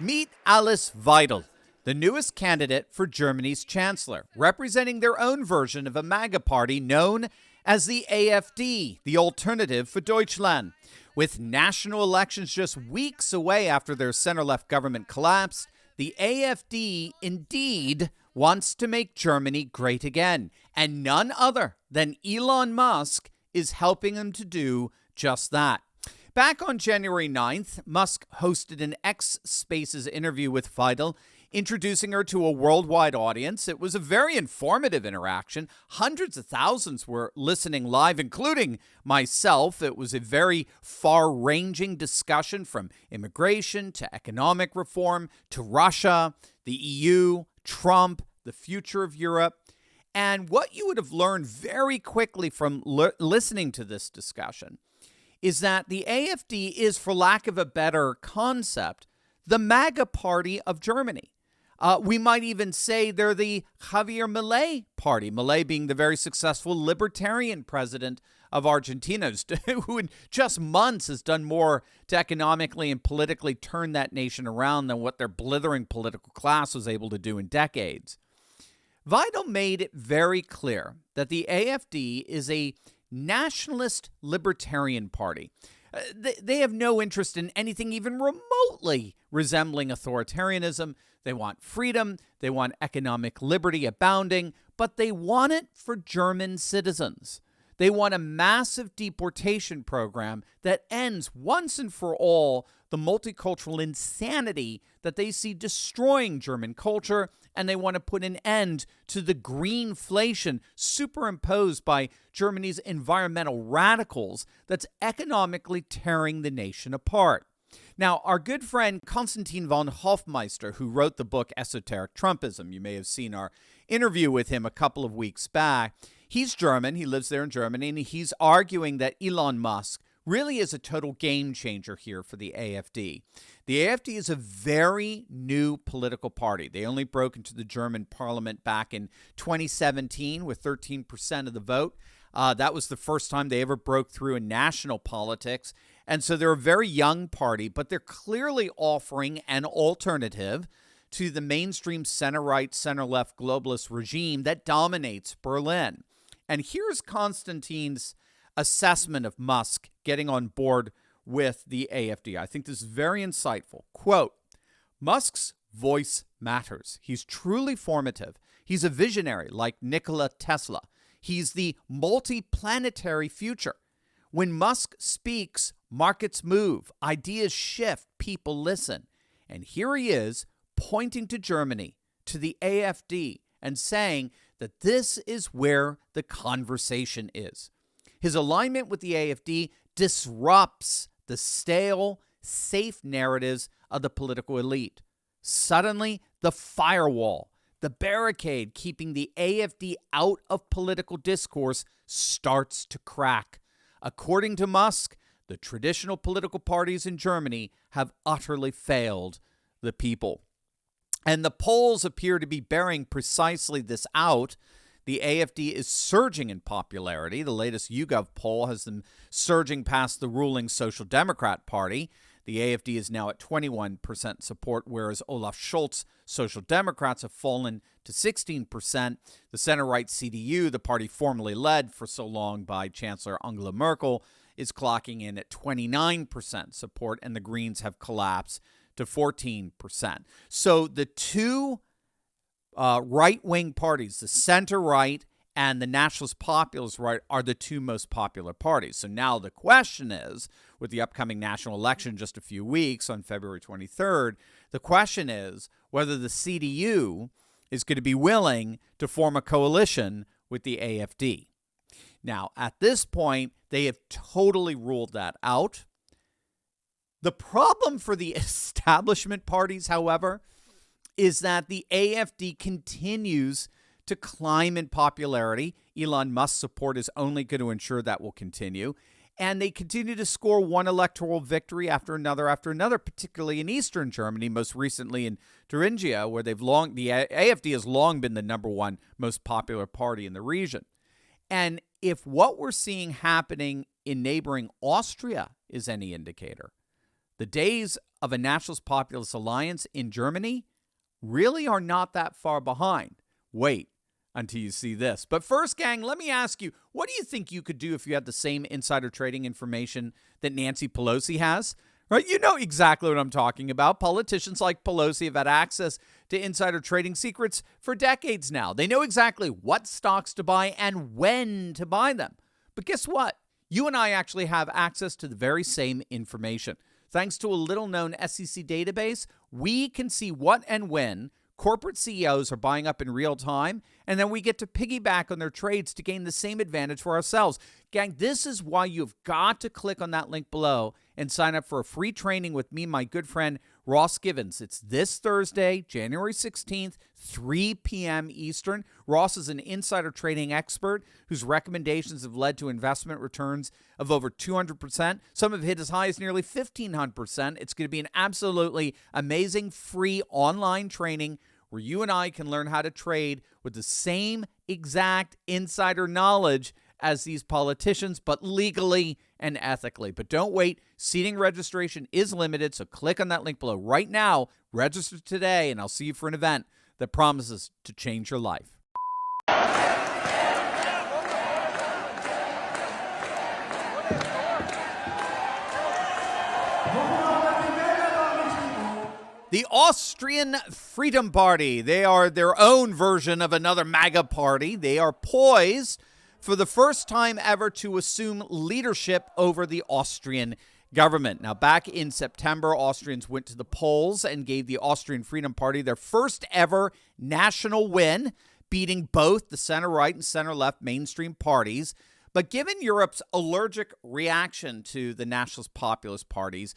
Meet Alice Weidel, the newest candidate for Germany's chancellor, representing their own version of a MAGA party known as the AfD, the Alternative for Deutschland. With national elections just weeks away after their center-left government collapsed, the AfD indeed wants to make Germany great again, and none other than Elon Musk is helping them to do just that. Back on January 9th, Musk hosted an X Spaces interview with Weidel, introducing her to a worldwide audience. It was a very informative interaction. Hundreds of thousands were listening live, including myself. It was a very far-ranging discussion from immigration to economic reform to Russia, the EU, Trump, the future of Europe. And what you would have learned very quickly from listening to this discussion is that the AfD is, for lack of a better concept, the MAGA party of Germany. We might even say they're the Javier Milei party, Milei being the very successful libertarian president of Argentina, who in just months has done more to economically and politically turn that nation around than what their blithering political class was able to do in decades. Weidel made it very clear that the AfD is a nationalist libertarian party. They have no interest in anything even remotely resembling authoritarianism. They want freedom. They want economic liberty abounding, but they want it for German citizens. They want a massive deportation program that ends once and for all the multicultural insanity that they see destroying German culture, and they want to put an end to the greenflation superimposed by Germany's environmental radicals that's economically tearing the nation apart. Now, our good friend Konstantin von Hofmeister, who wrote the book Esoteric Trumpism, you may have seen our interview with him a couple of weeks back. He's German, he lives there in Germany, and he's arguing that Elon Musk really is a total game changer here for the AfD. The AfD is a very new political party. They only broke into the German parliament back in 2017 with 13% of the vote. That was the first time they ever broke through in national politics. And so they're a very young party, but they're clearly offering an alternative to the mainstream center-right, center-left globalist regime that dominates Berlin. And here's Konstantin's assessment of Musk getting on board with the AfD. I think this is very insightful. Quote, Musk's voice matters. He's truly formative. He's a visionary like Nikola Tesla. He's the multi-planetary future. When Musk speaks, markets move, ideas shift, people listen. And here he is pointing to Germany, to the AfD, and saying that this is where the conversation is. His alignment with the AfD disrupts the stale, safe narratives of the political elite. Suddenly, the firewall, the barricade keeping the AfD out of political discourse starts to crack. According to Musk, the traditional political parties in Germany have utterly failed the people. And the polls appear to be bearing precisely this out. The AfD is surging in popularity. The latest YouGov poll has them surging past the ruling Social Democrat Party. The AfD is now at 21% support, whereas Olaf Scholz's Social Democrats have fallen to 16%. The center-right CDU, the party formerly led for so long by Chancellor Angela Merkel, is clocking in at 29% support, and the Greens have collapsed to 14%. So the two right-wing parties, the center-right and the Nationalist Populists right, are the two most popular parties. So now the question is, with the upcoming national election just a few weeks on February 23rd, the question is whether the CDU is going to be willing to form a coalition with the AfD. Now, at this point, they have totally ruled that out. The problem for the establishment parties, however, is that the AfD continues to climb in popularity. Elon Musk's support is only going to ensure that will continue. And they continue to score one electoral victory after another, particularly in eastern Germany, most recently in Thuringia, where the AfD has long been the number one most popular party in the region. And if what we're seeing happening in neighboring Austria is any indicator, The days of a Nationalist Populist alliance in Germany really are not that far behind. Wait until you see this. But first, gang, let me ask you, what do you think you could do if you had the same insider trading information that Nancy Pelosi has? Right? You know exactly what I'm talking about. Politicians like Pelosi have had access to insider trading secrets for decades now. They know exactly what stocks to buy and when to buy them. But guess what? You and I actually have access to the very same information. Thanks to a little-known SEC database, we can see what and when corporate CEOs are buying up in real time, and then we get to piggyback on their trades to gain the same advantage for ourselves. Gang, this is why you've got to click on that link below and sign up for a free training with me, my good friend, Ross Givens. It's this Thursday, January 16th, 3 p.m. Eastern. Ross is an insider trading expert whose recommendations have led to investment returns of over 200%. Some have hit as high as nearly 1,500%. It's going to be an absolutely amazing free online training where you and I can learn how to trade with the same exact insider knowledge as these politicians, but legally and ethically. But don't wait. Seating registration is limited, so click on that link below right now. Register today, and I'll see you for an event that promises to change your life. The Austrian Freedom Party, they are their own version of another MAGA party. They are poised for the first time ever to assume leadership over the Austrian government. Now, back in September, Austrians went to the polls and gave the Austrian Freedom Party their first ever national win, beating both the center-right and center-left mainstream parties. But given Europe's allergic reaction to the Nationalist Populist parties,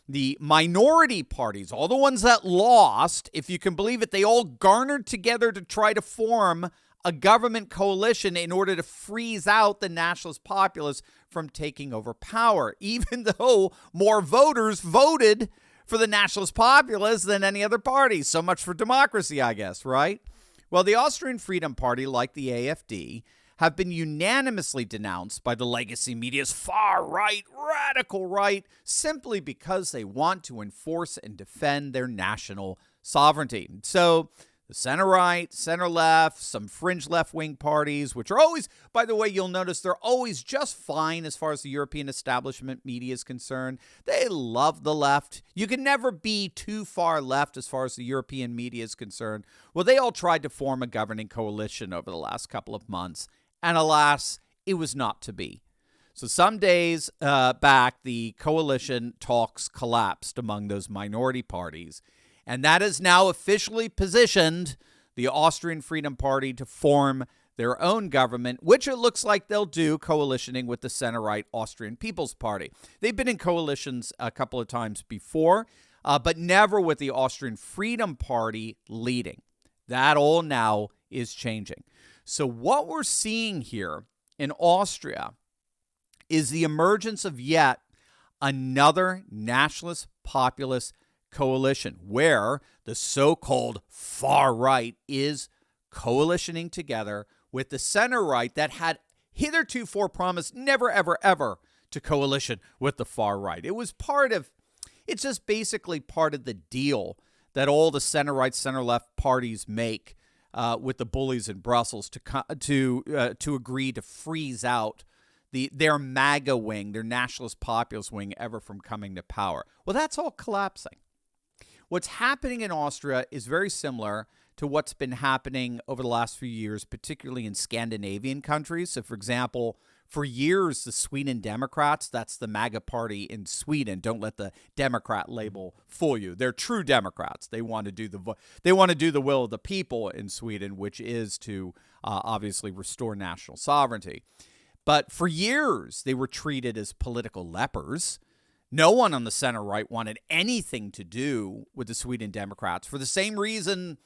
the minority parties, all the ones that lost, if you can believe it, they all garnered together to try to form a government coalition in order to freeze out the Nationalist Populists from taking over power, even though more voters voted for the Nationalist Populists than any other party. So much for democracy, I guess, right? Well, the Austrian Freedom Party, like the AfD, have been unanimously denounced by the legacy media's far-right, radical right, simply because they want to enforce and defend their national sovereignty. So the center-right, center-left, some fringe left-wing parties, which are always, by the way, you'll notice they're always just fine as far as the European establishment media is concerned. They love the left. You can never be too far left as far as the European media is concerned. Well, they all tried to form a governing coalition over the last couple of months, and alas, it was not to be. So some days back, the coalition talks collapsed among those minority parties, and that has now officially positioned the Austrian Freedom Party to form their own government, which it looks like they'll do, coalitioning with the center-right Austrian People's Party. They've been in coalitions a couple of times before, but never with the Austrian Freedom Party leading. That all now is changing. So what we're seeing here in Austria is the emergence of yet another nationalist populist coalition where the so-called far right is coalitioning together with the center right that had hitherto promised never, ever, ever to coalition with the far right. It was it's just basically part of the deal that all the center right, center left parties make with the bullies in Brussels to agree to freeze out their MAGA wing, their nationalist populist wing, ever from coming to power. Well, that's all collapsing. What's happening in Austria is very similar to what's been happening over the last few years, particularly in Scandinavian countries. So, for example, for years, the Sweden Democrats, that's the MAGA party in Sweden. Don't let the Democrat label fool you. They're true Democrats. They want to do the will of the people in Sweden, which is to obviously restore national sovereignty. But for years, they were treated as political lepers. No one on the center-right wanted anything to do with the Sweden Democrats for the same reason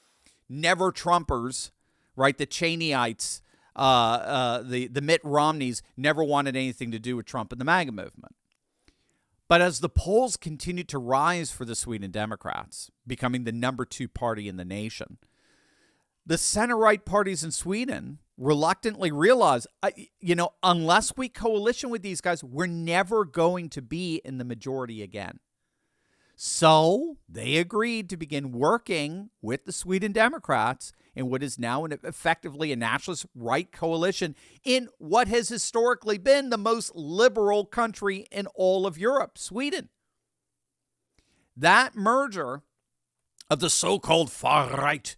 never-Trumpers, right, the Cheneyites, the Mitt Romneys never wanted anything to do with Trump and the MAGA movement. But as the polls continued to rise for the Sweden Democrats, becoming the number 2 party in the nation, the center-right parties in Sweden reluctantly realized, unless we coalition with these guys, we're never going to be in the majority again. So they agreed to begin working with the Sweden Democrats in what is now effectively a nationalist right coalition in what has historically been the most liberal country in all of Europe, Sweden. That merger of the so-called far right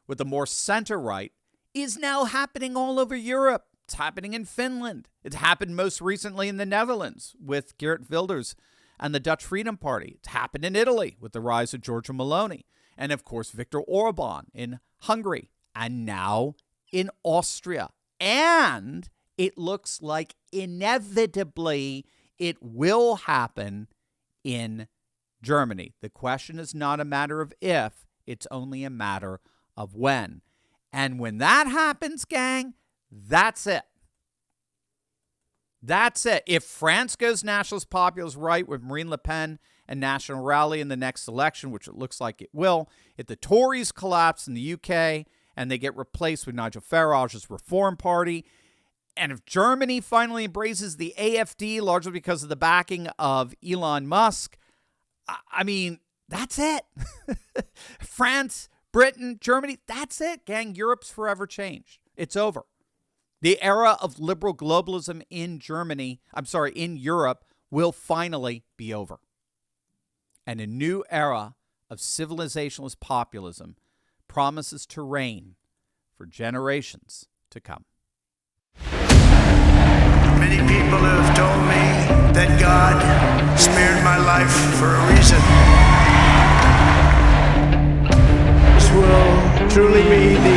with the more center right is now happening all over Europe. It's happening in Finland. It happened most recently in the Netherlands with Geert Wilders and the Dutch Freedom Party. It's happened in Italy with the rise of Giorgia Meloni. And, of course, Viktor Orban in Hungary. And now in Austria. And it looks like inevitably it will happen in Germany. The question is not a matter of if, it's only a matter of when. And when that happens, gang, that's it. That's it. If France goes Nationalist Populist right with Marine Le Pen and National Rally in the next election, which it looks like it will, if the Tories collapse in the UK and they get replaced with Nigel Farage's Reform Party, and if Germany finally embraces the AfD, largely because of the backing of Elon Musk, I mean, that's it. France, Britain, Germany, that's it, gang. Europe's forever changed. It's over. The era of liberal globalism in in Europe will finally be over. And a new era of civilizationalist populism promises to reign for generations to come. Many people have told me that God spared my life for a reason. This will truly be the